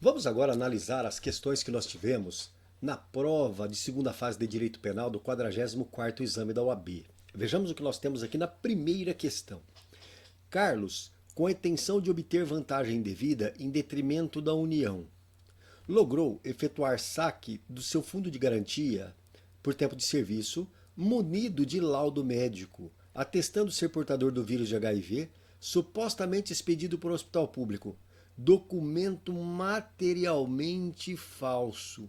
Vamos agora analisar as questões que nós tivemos na prova de segunda fase de Direito Penal do 44º exame da OAB. Vejamos o que nós temos aqui na primeira questão. Carlos, com a intenção de obter vantagem indevida em detrimento da União, logrou efetuar saque do seu fundo de garantia por tempo de serviço, munido de laudo médico, atestando ser portador do vírus de HIV, supostamente expedido por um hospital público. Documento materialmente falso.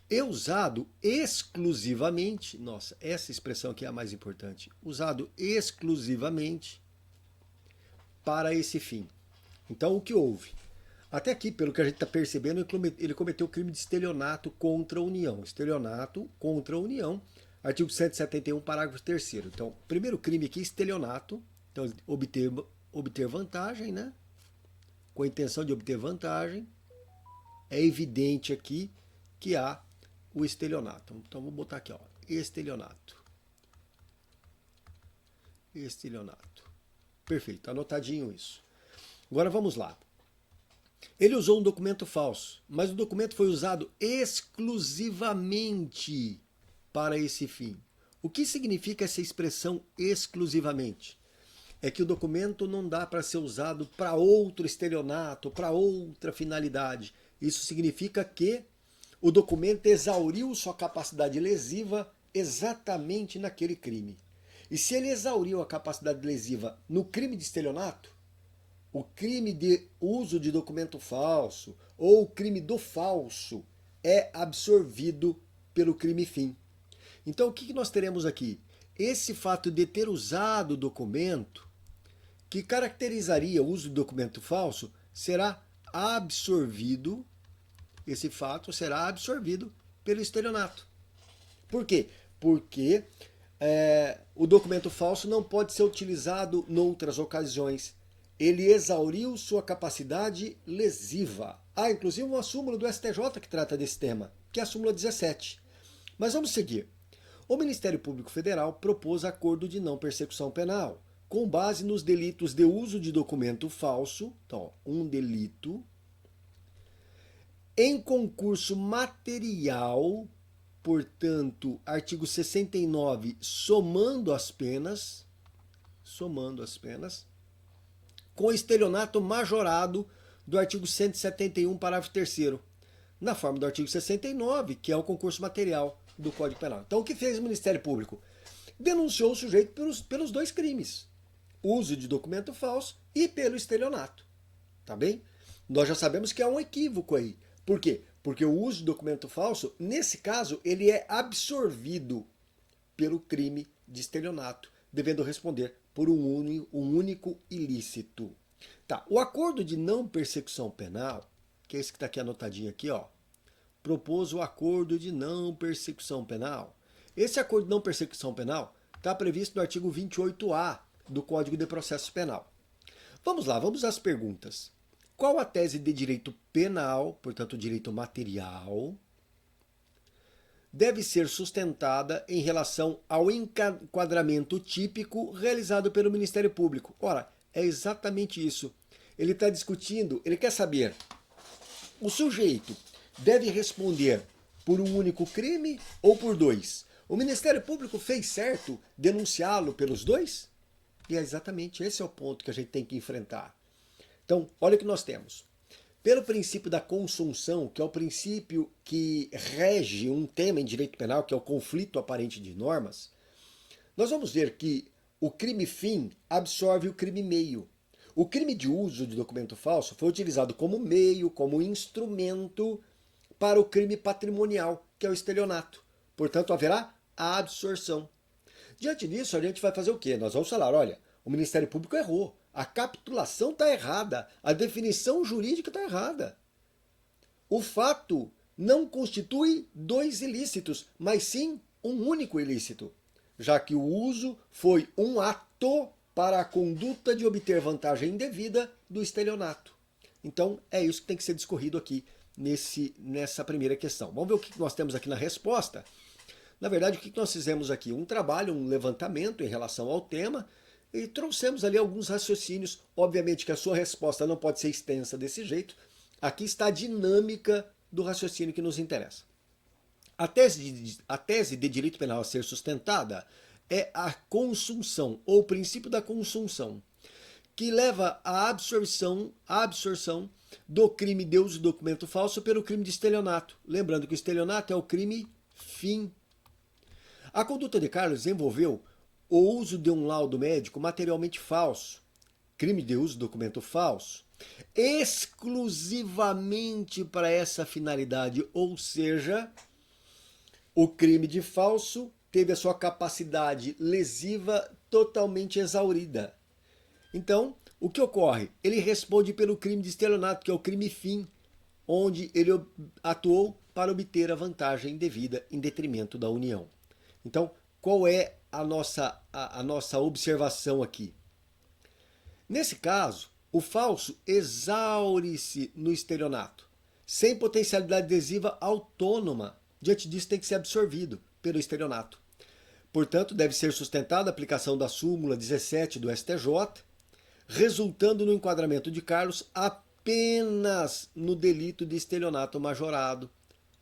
E usado exclusivamente, nossa, essa expressão aqui é a mais importante, usado exclusivamente para esse fim. Então, o que houve? Até aqui, pelo que a gente está percebendo, ele cometeu crime de estelionato contra a União. Estelionato contra a União, artigo 171, parágrafo 3º. Então, primeiro crime aqui, estelionato. Então, obter vantagem, né? Com a intenção de obter vantagem. É evidente aqui que há o estelionato. Então, vou botar aqui, ó, estelionato. Estelionato. Perfeito, anotadinho isso. Agora vamos lá. Ele usou um documento falso, mas o documento foi usado exclusivamente para esse fim. O que significa essa expressão exclusivamente? É que o documento não dá para ser usado para outro estelionato, para outra finalidade. Isso significa que o documento exauriu sua capacidade lesiva exatamente naquele crime. E se ele exauriu a capacidade lesiva no crime de estelionato, o crime de uso de documento falso ou o crime do falso é absorvido pelo crime fim. Então o que nós teremos aqui? Esse fato de ter usado o documento, que caracterizaria o uso do documento falso, será absorvido, esse fato será absorvido pelo estelionato. Por quê? Porque o documento falso não pode ser utilizado em outras ocasiões. Ele exauriu sua capacidade lesiva. Há inclusive uma súmula do STJ que trata desse tema, que é a súmula 17. Mas vamos seguir. O Ministério Público Federal propôs acordo de não persecução penal, com base nos delitos de uso de documento falso, então, um delito, em concurso material, portanto, artigo 69, somando as penas, com estelionato majorado do artigo 171, parágrafo 3º, na forma do artigo 69, que é o concurso material do Código Penal. Então, o que fez o Ministério Público? Denunciou o sujeito pelos dois crimes, uso de documento falso e pelo estelionato. Tá bem? Nós já sabemos que há um equívoco aí. Por quê? Porque o uso de documento falso, nesse caso, ele é absorvido pelo crime de estelionato, devendo responder por um único ilícito. Tá, o acordo de não persecução penal, que é esse que está aqui anotadinho aqui, ó, propôs o acordo de não persecução penal. Esse acordo de não persecução penal está previsto no artigo 28A do Código de Processo Penal. Vamos lá, vamos às perguntas. Qual a tese de direito penal, portanto direito material, deve ser sustentada em relação ao enquadramento típico realizado pelo Ministério Público? Ora, é exatamente isso. Ele está discutindo, ele quer saber, o sujeito deve responder por um único crime ou por dois? O Ministério Público fez certo denunciá-lo pelos dois? E é exatamente esse é o ponto que a gente tem que enfrentar. Então, olha o que nós temos. Pelo princípio da consunção, que é o princípio que rege um tema em direito penal, que é o conflito aparente de normas, nós vamos ver que o crime fim absorve o crime meio. O crime de uso de documento falso foi utilizado como meio, como instrumento para o crime patrimonial, que é o estelionato. Portanto, haverá a absorção. Diante disso, a gente vai fazer o quê? Nós vamos falar, olha, o Ministério Público errou. A capitulação está errada. A definição jurídica está errada. O fato não constitui dois ilícitos, mas sim um único ilícito, já que o uso foi um ato para a conduta de obter vantagem indevida do estelionato. Então, é isso que tem que ser discorrido aqui nessa primeira questão. Vamos ver o que nós temos aqui na resposta. Na verdade, o que nós fizemos aqui? Um trabalho, um levantamento em relação ao tema, E trouxemos ali alguns raciocínios. Obviamente que a sua resposta não pode ser extensa desse jeito. Aqui está a dinâmica do raciocínio que nos interessa. A tese de direito penal a ser sustentada é a consunção, ou o princípio da consunção, que leva à absorção do crime de uso de documento falso pelo crime de estelionato. Lembrando que o estelionato é o crime fim. A conduta de Carlos envolveu o uso de um laudo médico materialmente falso, crime de uso de documento falso, exclusivamente para essa finalidade, ou seja, o crime de falso teve a sua capacidade lesiva totalmente exaurida. Então, o que ocorre? Ele responde pelo crime de estelionato, que é o crime fim, onde ele atuou para obter a vantagem devida em detrimento da União. Então, qual é a nossa observação aqui? Nesse caso, o falso exaure-se no estelionato, sem potencialidade lesiva autônoma. Diante disso, tem que ser absorvido pelo estelionato. Portanto, deve ser sustentada a aplicação da súmula 17 do STJ, resultando no enquadramento de Carlos apenas no delito de estelionato majorado,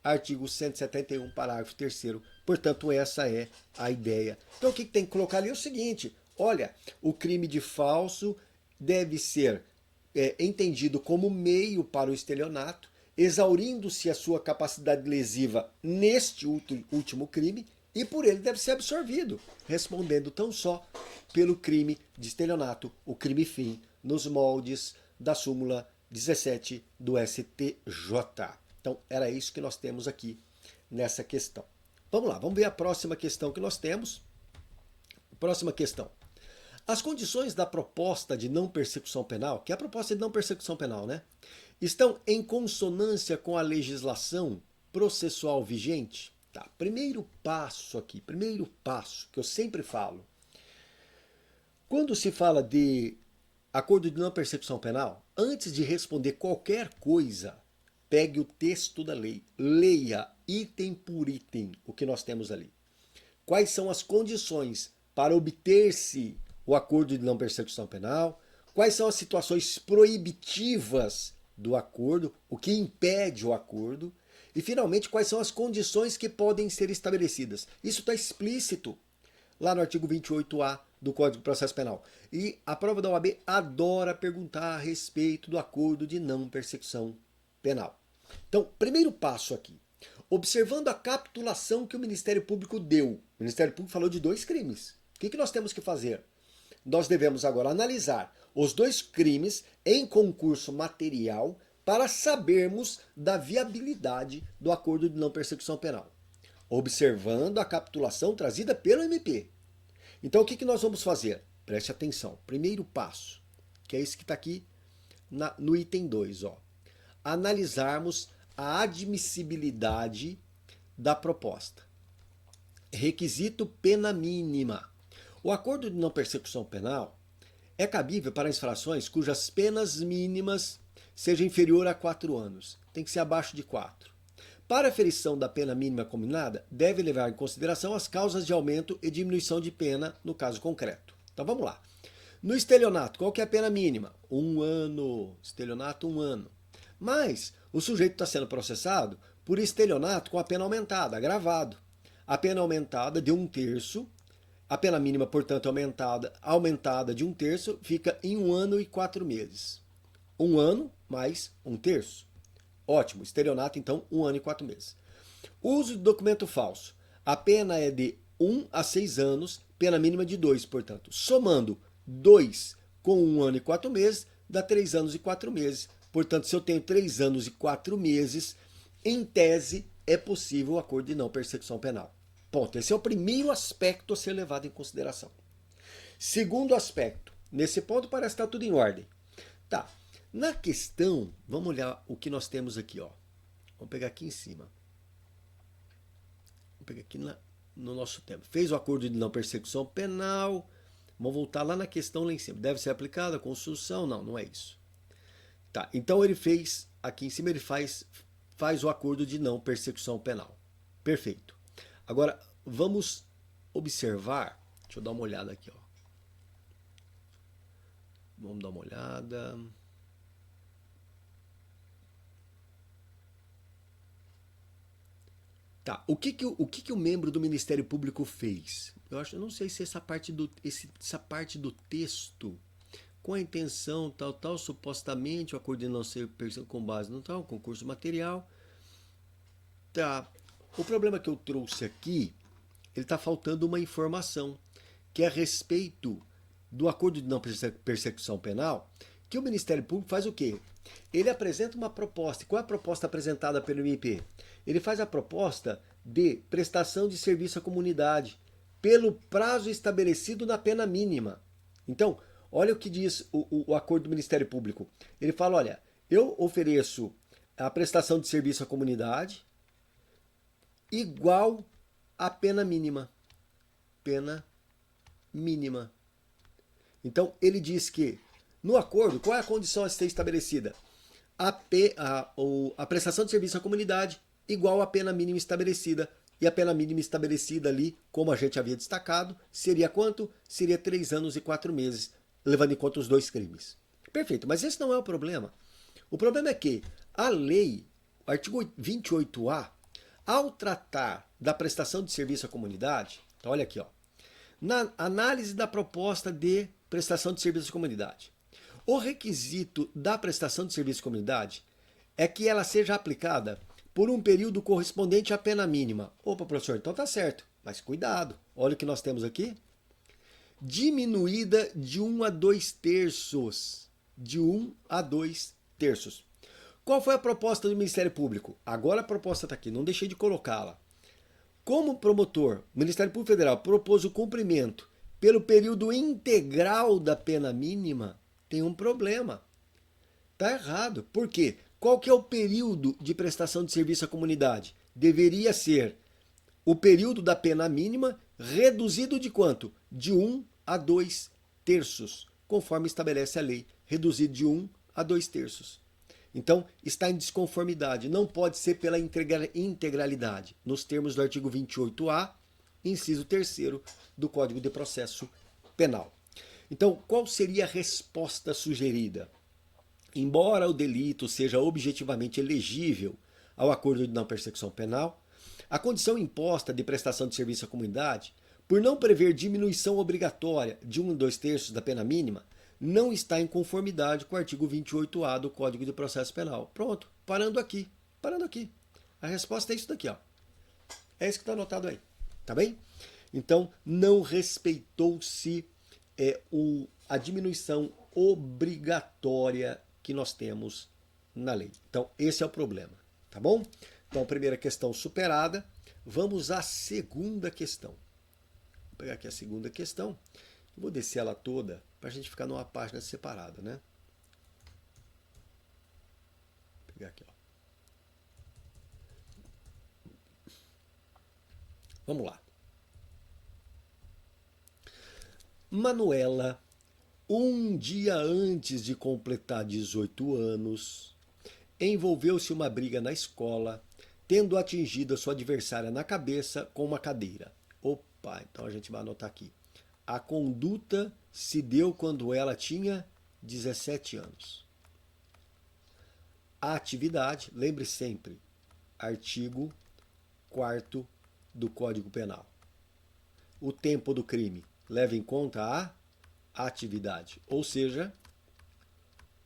artigo 171, parágrafo 3º. Portanto, essa é a ideia. Então, o que tem que colocar ali é o seguinte: olha, o crime de falso deve ser entendido como meio para o estelionato, exaurindo-se a sua capacidade lesiva neste último crime, e por ele deve ser absorvido, respondendo tão só pelo crime de estelionato, o crime fim, nos moldes da súmula 17 do STJ. Então, era isso que nós temos aqui nessa questão. Vamos lá, vamos ver a próxima questão que nós temos. Próxima questão. As condições da proposta de não persecução penal, que é a proposta de não persecução penal, né, estão em consonância com a legislação processual vigente? Tá, primeiro passo aqui, primeiro passo que eu sempre falo. Quando se fala de acordo de não persecução penal, antes de responder qualquer coisa, pegue o texto da lei, leia item por item o que nós temos ali. Quais são as condições para obter-se o acordo de não persecução penal? Quais são as situações proibitivas do acordo? O que impede o acordo? E, finalmente, quais são as condições que podem ser estabelecidas? Isso está explícito lá no artigo 28A do Código de Processo Penal. E a prova da OAB adora perguntar a respeito do acordo de não persecução penal. Então, primeiro passo aqui. Observando a capitulação que o Ministério Público deu. O Ministério Público falou de 2 crimes. O que nós temos que fazer? Nós devemos agora analisar os 2 crimes em concurso material para sabermos da viabilidade do acordo de não persecução penal, observando a capitulação trazida pelo MP. Então, o que nós vamos fazer? Preste atenção. Primeiro passo, que é esse que está aqui no item 2. Analisarmos a admissibilidade da proposta. Requisito pena mínima. O acordo de não persecução penal é cabível para infrações cujas penas mínimas seja inferior a 4 anos. Tem que ser abaixo de 4. Para a aferição da pena mínima combinada, deve levar em consideração as causas de aumento e diminuição de pena no caso concreto. Então vamos lá. No estelionato, qual que é a pena mínima? 1 ano. Estelionato, 1 ano. Mas o sujeito está sendo processado por estelionato com a pena aumentada, agravado. A pena aumentada de 1/3, a pena mínima, portanto, aumentada de 1/3, fica em 1 ano e 4 meses. 1 ano mais 1/3. Ótimo, estelionato, então, 1 ano e 4 meses. Uso de documento falso. A pena é de 1 a 6 anos, pena mínima de 2, portanto. Somando 2 com 1 ano e 4 meses, dá 3 anos e 4 meses. Portanto, se eu tenho 3 anos e 4 meses, em tese, é possível o acordo de não persecução penal. Ponto. Esse é o primeiro aspecto a ser levado em consideração. Segundo aspecto. Nesse ponto parece que está tudo em ordem. Tá. Na questão, vamos olhar o que nós temos aqui. Vamos pegar aqui em cima. Vamos pegar aqui no nosso tema. Fez o acordo de não persecução penal. Vamos voltar lá na questão lá em cima. Deve ser aplicada a Constituição? Não, não é isso. Tá, então ele fez, aqui em cima ele faz o acordo de não persecução penal. Perfeito. Agora, vamos observar, deixa eu dar uma olhada aqui. Vamos dar uma olhada. Tá, o que o membro do Ministério Público fez? Eu não sei se essa parte do texto, com a intenção tal, supostamente o acordo de não ser perseguido com base no tal, concurso material. Tá, o problema que eu trouxe aqui, ele está faltando uma informação, que é a respeito do acordo de não persecução penal, que o Ministério Público faz o quê? Ele apresenta uma proposta. Qual é a proposta apresentada pelo MP? Ele faz a proposta de prestação de serviço à comunidade pelo prazo estabelecido na pena mínima. Então, olha o que diz o acordo do Ministério Público. Ele fala, olha, eu ofereço a prestação de serviço à comunidade igual à pena mínima. Pena mínima. Então, ele diz que, no acordo, qual é a condição a ser estabelecida? A prestação de serviço à comunidade igual à pena mínima estabelecida. E a pena mínima estabelecida ali, como a gente havia destacado, seria quanto? Seria 3 anos e 4 meses, levando em conta os 2 crimes. Perfeito, mas esse não é o problema. O problema é que a lei, o artigo 28A, ao tratar da prestação de serviço à comunidade, então olha aqui, ó, na análise da proposta de prestação de serviço à comunidade, o requisito da prestação de serviço à comunidade é que ela seja aplicada por um período correspondente à pena mínima. Opa, professor, então tá certo. Mas cuidado, olha o que nós temos aqui. Diminuída de 1 a 2 terços. De 1 a 2 terços. Qual foi a proposta do Ministério Público? Agora a proposta está aqui, não deixei de colocá-la. Como promotor, o Ministério Público Federal propôs o cumprimento pelo período integral da pena mínima, tem um problema. Está errado. Por quê? Qual que é o período de prestação de serviço à comunidade? Deveria ser o período da pena mínima reduzido de quanto? De 1 a 2 terços, conforme estabelece a lei. Reduzido de 1 a 2 terços. Então, está em desconformidade. Não pode ser pela integralidade, nos termos do artigo 28A, inciso 3º do Código de Processo Penal. Então, qual seria a resposta sugerida? Embora o delito seja objetivamente elegível ao acordo de não persecução penal, a condição imposta de prestação de serviço à comunidade, por não prever diminuição obrigatória de 1 a 2 terços da pena mínima, não está em conformidade com o artigo 28A do Código de Processo Penal. Pronto, parando aqui. A resposta é isso daqui, ó. É isso que está anotado aí, tá bem? Então, não respeitou-se a diminuição obrigatória que nós temos na lei. Então, esse é o problema, tá bom? Então, a primeira questão superada. Vamos à segunda questão. Vou pegar aqui a segunda questão. Vou descer ela toda para a gente ficar numa página separada, né? Vou pegar aqui, ó. Vamos lá. Manuela, um dia antes de completar 18 anos, envolveu-se uma briga na escola, tendo atingido a sua adversária na cabeça com uma cadeira. Opa, então a gente vai anotar aqui. A conduta se deu quando ela tinha 17 anos. A atividade, lembre sempre, artigo 4º do Código Penal. O tempo do crime leva em conta a atividade, ou seja,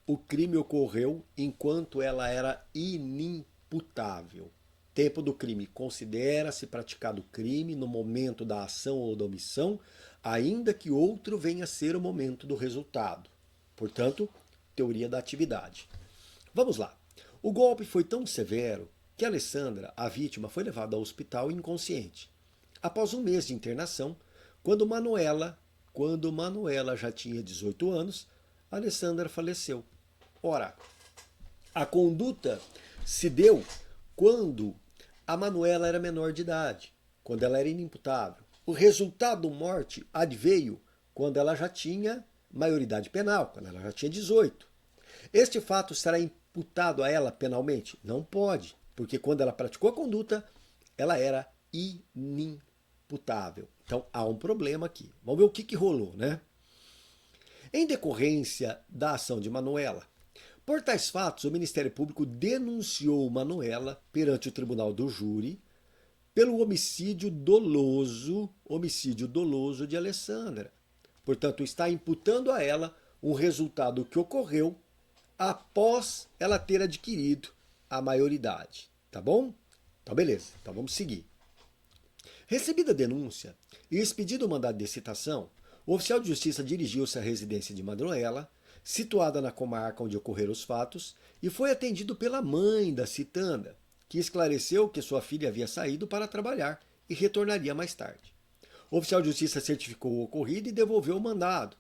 o crime ocorreu enquanto ela era inimputável. Tempo do crime, considera-se praticado o crime no momento da ação ou da omissão, ainda que outro venha a ser o momento do resultado. Portanto, teoria da atividade. Vamos lá. O golpe foi tão severo que Alessandra, a vítima, foi levada ao hospital inconsciente. Após um mês de internação, quando Manuela já tinha 18 anos, Alessandra faleceu. Ora, a conduta se deu quando a Manuela era menor de idade, quando ela era inimputável. O resultado da morte adveio quando ela já tinha maioridade penal, quando ela já tinha 18. Este fato será imputado a ela penalmente? Não pode, porque quando ela praticou a conduta, ela era inimputável. Então há um problema aqui. Vamos ver o que rolou, né? em decorrência da ação de Manuela. Por tais fatos, o Ministério Público denunciou Manuela perante o Tribunal do Júri pelo homicídio doloso de Alessandra. Portanto, está imputando a ela um resultado que ocorreu após ela ter adquirido a maioridade. Tá bom? Então, beleza. Então, vamos seguir. Recebida a denúncia e expedido o mandado de citação, o oficial de justiça dirigiu-se à residência de Manuela, situada na comarca onde ocorreram os fatos, e foi atendido pela mãe da citanda, que esclareceu que sua filha havia saído para trabalhar e retornaria mais tarde. O oficial de justiça certificou o ocorrido e devolveu o mandado,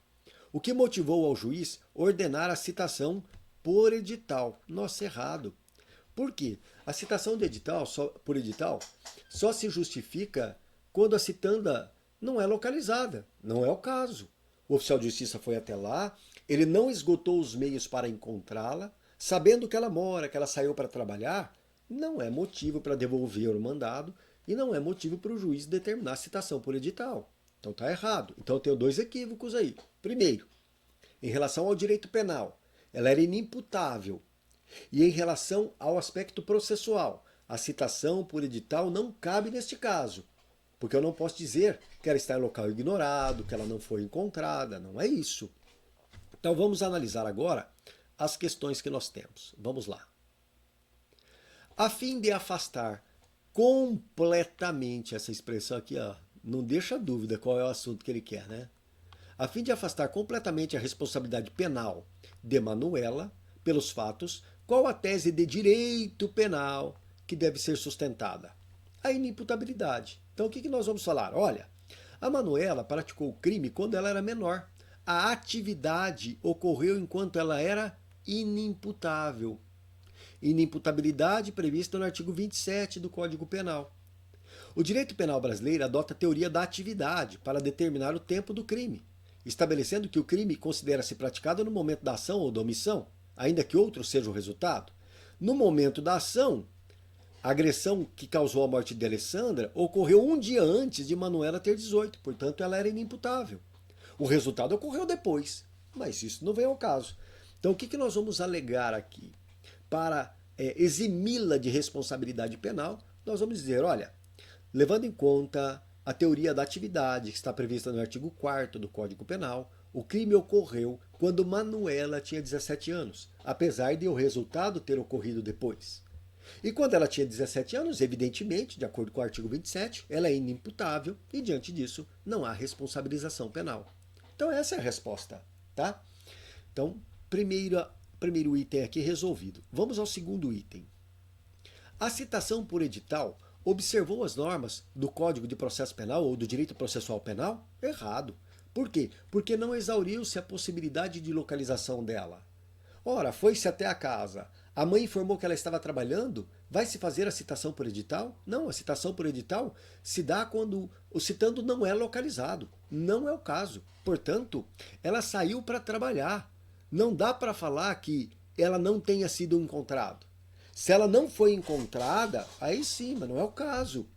o que motivou ao juiz ordenar a citação por edital. Nossa, errado. Por quê? A citação de edital, por edital só se justifica quando a citanda não é localizada. Não é o caso. O oficial de justiça foi até lá, ele não esgotou os meios para encontrá-la, sabendo que ela mora, que ela saiu para trabalhar, não é motivo para devolver o mandado e não é motivo para o juiz determinar a citação por edital. Então está errado. Então eu tenho dois equívocos aí. Primeiro, em relação ao direito penal, ela era inimputável. E em relação ao aspecto processual, a citação por edital não cabe neste caso, porque eu não posso dizer que ela está em local ignorado, que ela não foi encontrada, não é isso. Então vamos analisar agora as questões que nós temos. Vamos lá. A fim de afastar completamente, essa expressão aqui, ó, não deixa dúvida qual é o assunto que ele quer, né? A fim de afastar completamente a responsabilidade penal de Manuela pelos fatos, qual a tese de direito penal que deve ser sustentada? A inimputabilidade. Então o que nós vamos falar? Olha, a Manuela praticou o crime quando ela era menor. A atividade ocorreu enquanto ela era inimputável. Inimputabilidade prevista no artigo 27 do Código Penal. O direito penal brasileiro adota a teoria da atividade para determinar o tempo do crime, estabelecendo que o crime considera-se praticado no momento da ação ou da omissão, ainda que outro seja o resultado. No momento da ação, a agressão que causou a morte de Alessandra ocorreu um dia antes de Manuela ter 18, portanto ela era inimputável. O resultado ocorreu depois, mas isso não vem ao caso. Então o que nós vamos alegar aqui? Para eximi-la de responsabilidade penal, nós vamos dizer, olha, levando em conta a teoria da atividade que está prevista no artigo 4º do Código Penal, o crime ocorreu quando Manuela tinha 17 anos, apesar de o resultado ter ocorrido depois. E quando ela tinha 17 anos, evidentemente, de acordo com o artigo 27, ela é inimputável e, diante disso, não há responsabilização penal. Então essa é a resposta, tá? Então, primeiro item aqui resolvido. Vamos ao segundo item. A citação por edital observou as normas do Código de Processo Penal ou do Direito Processual Penal? Errado. Por quê? Porque não exauriu-se a possibilidade de localização dela. Ora, foi-se até a casa, a mãe informou que ela estava trabalhando, vai se fazer a citação por edital? Não, a citação por edital se dá quando o citando não é localizado. Não é o caso. Portanto, ela saiu para trabalhar. Não dá para falar que ela não tenha sido encontrada. Se ela não foi encontrada, aí sim, mas não é o caso.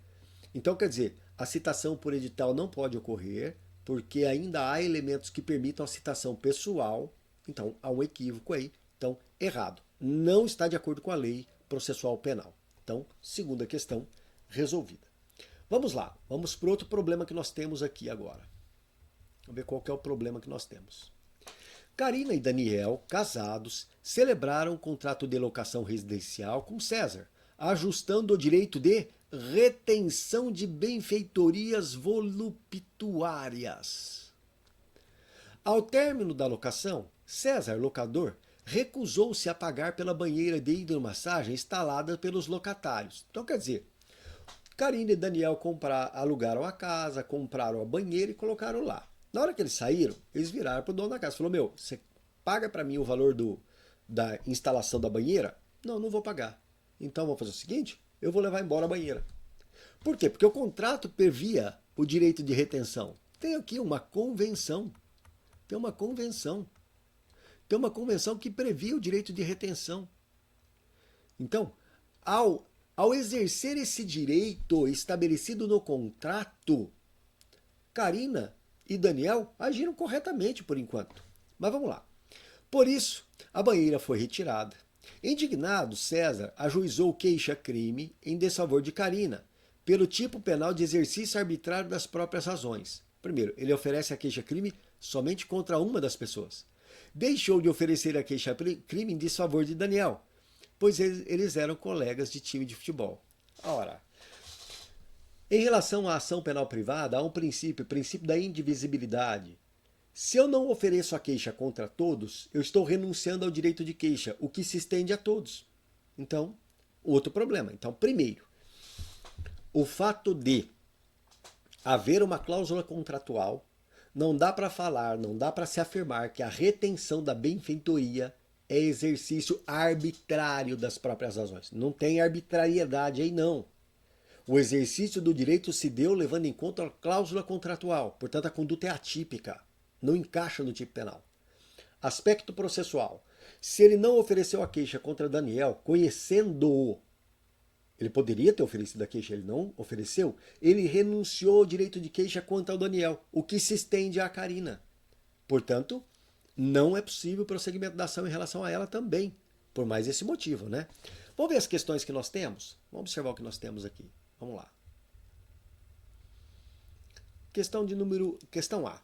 Então, quer dizer, a citação por edital não pode ocorrer, porque ainda há elementos que permitam a citação pessoal. Então, há um equívoco aí. Então, errado. Não está de acordo com a lei processual penal. Então, segunda questão resolvida. Vamos lá, vamos para outro problema que nós temos aqui agora. Vamos ver qual que é o problema que nós temos. Karina e Daniel, casados, celebraram um contrato de locação residencial com César, ajustando o direito de retenção de benfeitorias voluptuárias. Ao término da locação, César, locador, recusou-se a pagar pela banheira de hidromassagem instalada pelos locatários. Então, quer dizer, Karina e Daniel alugaram a casa, compraram a banheira e colocaram lá. Na hora que eles saíram, eles viraram para o dono da casa. Falou, meu, você paga para mim o valor da instalação da banheira? Não, não vou pagar. Então vamos fazer o seguinte, eu vou levar embora a banheira. Por quê? Porque o contrato previa o direito de retenção. Tem aqui uma convenção. Tem uma convenção. Tem uma convenção que previa o direito de retenção. Então, ao exercer esse direito estabelecido no contrato, Karina e Daniel agiram corretamente por enquanto. Mas vamos lá. Por isso, a banheira foi retirada. Indignado, César ajuizou queixa-crime em desfavor de Carina, pelo tipo penal de exercício arbitrário das próprias razões. Primeiro, ele oferece a queixa-crime somente contra uma das pessoas. Deixou de oferecer a queixa-crime em desfavor de Daniel, pois eles eram colegas de time de futebol. Ora, em relação à ação penal privada, há um princípio, o princípio da indivisibilidade. Se eu não ofereço a queixa contra todos, eu estou renunciando ao direito de queixa, o que se estende a todos. Então, outro problema. Então, primeiro, o fato de haver uma cláusula contratual, não dá para falar, não dá para se afirmar que a retenção da benfeitoria é exercício arbitrário das próprias razões. Não tem arbitrariedade aí, não. O exercício do direito se deu levando em conta a cláusula contratual, portanto a conduta é atípica, não encaixa no tipo penal. Aspecto processual. Se ele não ofereceu a queixa contra Daniel, conhecendo-o, ele poderia ter oferecido a queixa, ele não ofereceu, ele renunciou ao direito de queixa contra o Daniel, o que se estende à Carina. Portanto, não é possível o prosseguimento da ação em relação a ela também, por mais esse motivo, né? Vamos ver as questões que nós temos? Vamos observar o que nós temos aqui. Vamos lá. Questão A.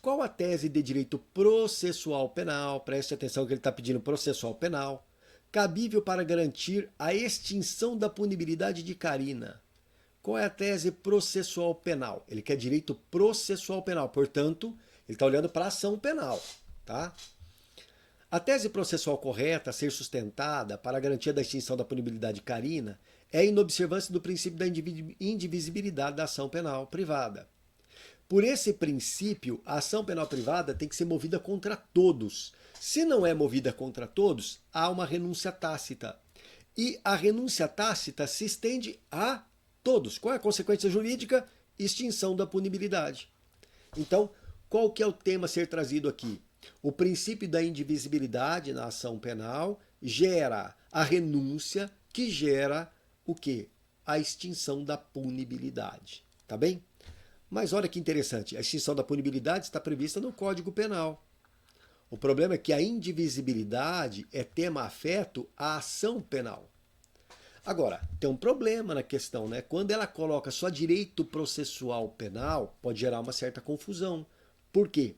Qual a tese de direito processual penal, preste atenção que ele está pedindo processual penal, cabível para garantir a extinção da punibilidade de Carina? Qual é a tese processual penal? Ele quer direito processual penal, portanto, ele está olhando para a ação penal, tá? A tese processual correta a ser sustentada para a garantia da extinção da punibilidade de Carina é a inobservância do princípio da indivisibilidade da ação penal privada. Por esse princípio, a ação penal privada tem que ser movida contra todos. Se não é movida contra todos, há uma renúncia tácita. E a renúncia tácita se estende a todos. Qual é a consequência jurídica? Extinção da punibilidade. Então, qual que é o tema a ser trazido aqui? O princípio da indivisibilidade na ação penal gera a renúncia, que gera o quê? A extinção da punibilidade. Tá bem? Mas olha que interessante, a extinção da punibilidade está prevista no Código Penal. O problema é que a indivisibilidade é tema afeto à ação penal. Agora, tem um problema na questão, né? Quando ela coloca só direito processual penal, pode gerar uma certa confusão. Por quê?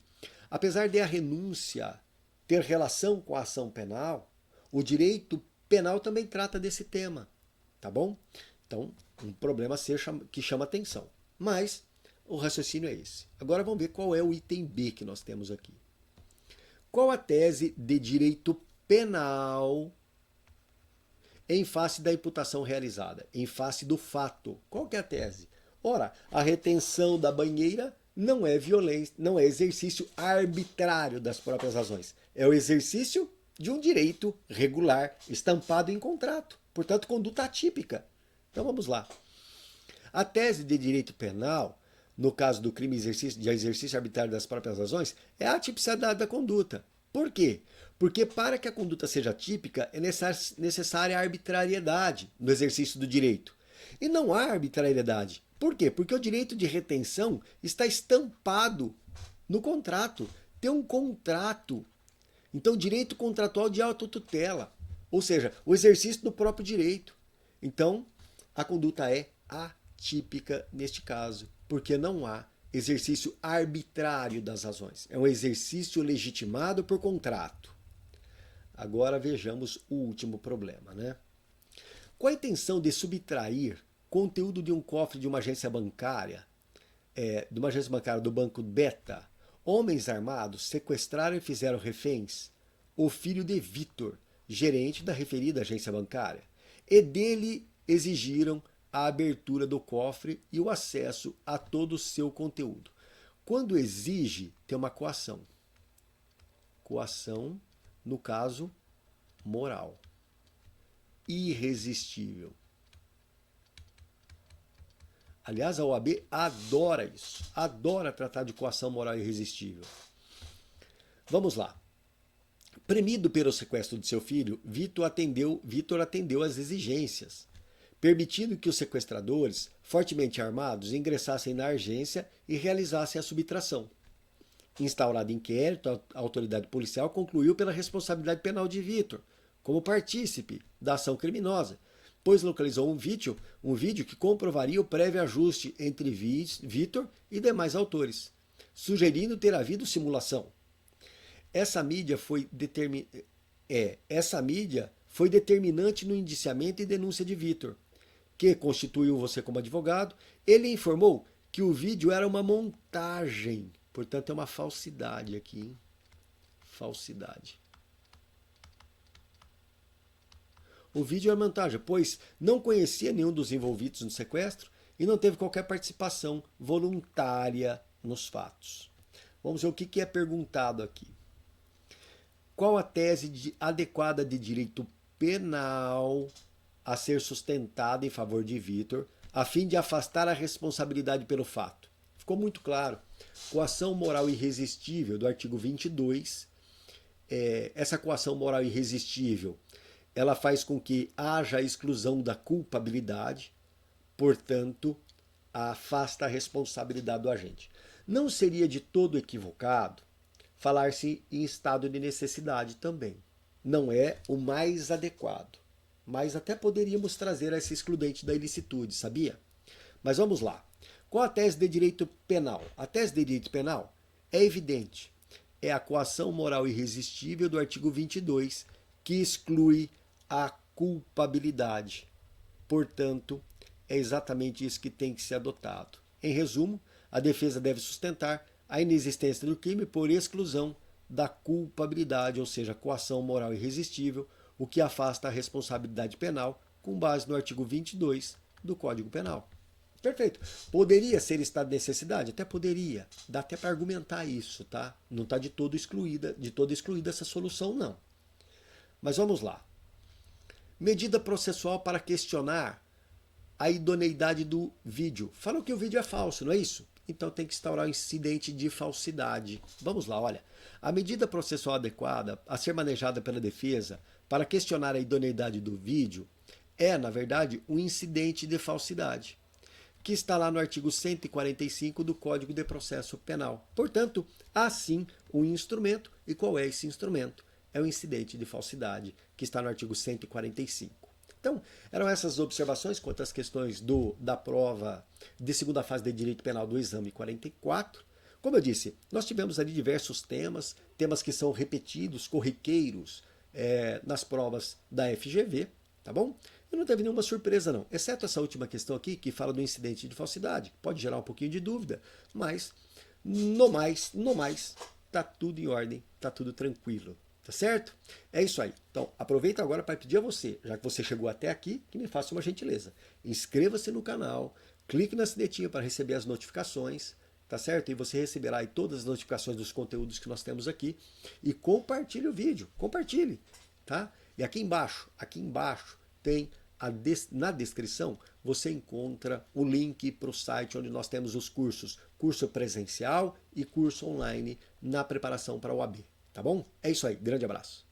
Apesar de a renúncia ter relação com a ação penal, o direito penal também trata desse tema, tá bom? Então, um problema que chama atenção. Mas o raciocínio é esse. Agora vamos ver qual é o item B que nós temos aqui. Qual a tese de direito penal em face da imputação realizada, em face do fato? Qual que é a tese? Ora, a retenção da banheira não é violência, não é exercício arbitrário das próprias razões. É o exercício de um direito regular, estampado em contrato. Portanto, conduta atípica. Então vamos lá. A tese de direito penal, no caso do crime de exercício arbitrário das próprias razões, é a atipicidade da conduta. Por quê? Porque para que a conduta seja típica é necessária a arbitrariedade no exercício do direito. E não há arbitrariedade. Por quê? Porque o direito de retenção está estampado no contrato. Tem um contrato. Então, direito contratual de autotutela. Ou seja, o exercício do próprio direito. Então, a conduta é atípica neste caso, porque não há exercício arbitrário das razões. É um exercício legitimado por contrato. Agora vejamos o último problema, né? Com a intenção de subtrair conteúdo de um cofre de uma agência bancária, do Banco Beta, homens armados sequestraram e fizeram reféns o filho de Vitor, gerente da referida agência bancária, e dele exigiram a abertura do cofre e o acesso a todo o seu conteúdo. Quando exige, tem uma coação. Coação, no caso, moral. Irresistível. Aliás, a OAB adora isso. Adora tratar de coação moral irresistível. Vamos lá. Premido pelo sequestro de seu filho, Vitor atendeu às exigências, permitindo que os sequestradores, fortemente armados, ingressassem na agência e realizassem a subtração. Instaurado inquérito, a autoridade policial concluiu pela responsabilidade penal de Vitor, como partícipe da ação criminosa, pois localizou um vídeo que comprovaria o prévio ajuste entre Vitor e demais autores, sugerindo ter havido simulação. Essa mídia foi determinante no indiciamento e denúncia de Vitor, que constituiu você como advogado. Ele informou que o vídeo era uma montagem, portanto é uma falsidade aqui, hein? Falsidade. O vídeo é uma montagem, pois não conhecia nenhum dos envolvidos no sequestro e não teve qualquer participação voluntária nos fatos. Vamos ver o que é perguntado aqui. Qual a tese adequada de direito penal a ser sustentada em favor de Vitor, a fim de afastar a responsabilidade pelo fato? Ficou muito claro. Coação moral irresistível do artigo 22. Essa coação moral irresistível, ela faz com que haja a exclusão da culpabilidade, portanto, afasta a responsabilidade do agente. Não seria de todo equivocado falar-se em estado de necessidade também. Não é o mais adequado, mas até poderíamos trazer essa excludente da ilicitude, sabia? Mas vamos lá. Qual a tese de direito penal? A tese de direito penal é evidente. É a coação moral irresistível do artigo 22, que exclui a culpabilidade. Portanto, é exatamente isso que tem que ser adotado. Em resumo, a defesa deve sustentar a inexistência do crime por exclusão da culpabilidade, ou seja, coação moral irresistível, o que afasta a responsabilidade penal com base no artigo 22 do Código Penal. Perfeito. Poderia ser estado de necessidade? Até poderia. Dá até para argumentar isso, tá? Não está de todo excluída essa solução, não. Mas vamos lá. Medida processual para questionar a idoneidade do vídeo. Falou que o vídeo é falso, não é isso? Então tem que instaurar um incidente de falsidade. Vamos lá, olha. A medida processual adequada a ser manejada pela defesa para questionar a idoneidade do vídeo é, na verdade, um incidente de falsidade, que está lá no artigo 145 do Código de Processo Penal. Portanto, há sim um instrumento. E qual é esse instrumento? É o incidente de falsidade, que está no artigo 145. Então, eram essas observações quanto às questões da prova de segunda fase de Direito Penal do exame 44. Como eu disse, nós tivemos ali diversos temas que são repetidos, corriqueiros, nas provas da FGV, tá bom? E não teve nenhuma surpresa não, exceto essa última questão aqui, que fala do incidente de falsidade, pode gerar um pouquinho de dúvida, mas no mais, tá tudo em ordem, tá tudo tranquilo. Tá certo? É isso aí. Então, aproveita agora para pedir a você, já que você chegou até aqui, que me faça uma gentileza. Inscreva-se no canal, clique na sinetinha para receber as notificações, tá certo? E você receberá aí todas as notificações dos conteúdos que nós temos aqui. E compartilhe o vídeo, compartilhe, tá? E aqui embaixo tem na descrição, você encontra o link para o site onde nós temos os cursos, curso presencial e curso online na preparação para a OAB. Tá bom? É isso aí. Grande abraço.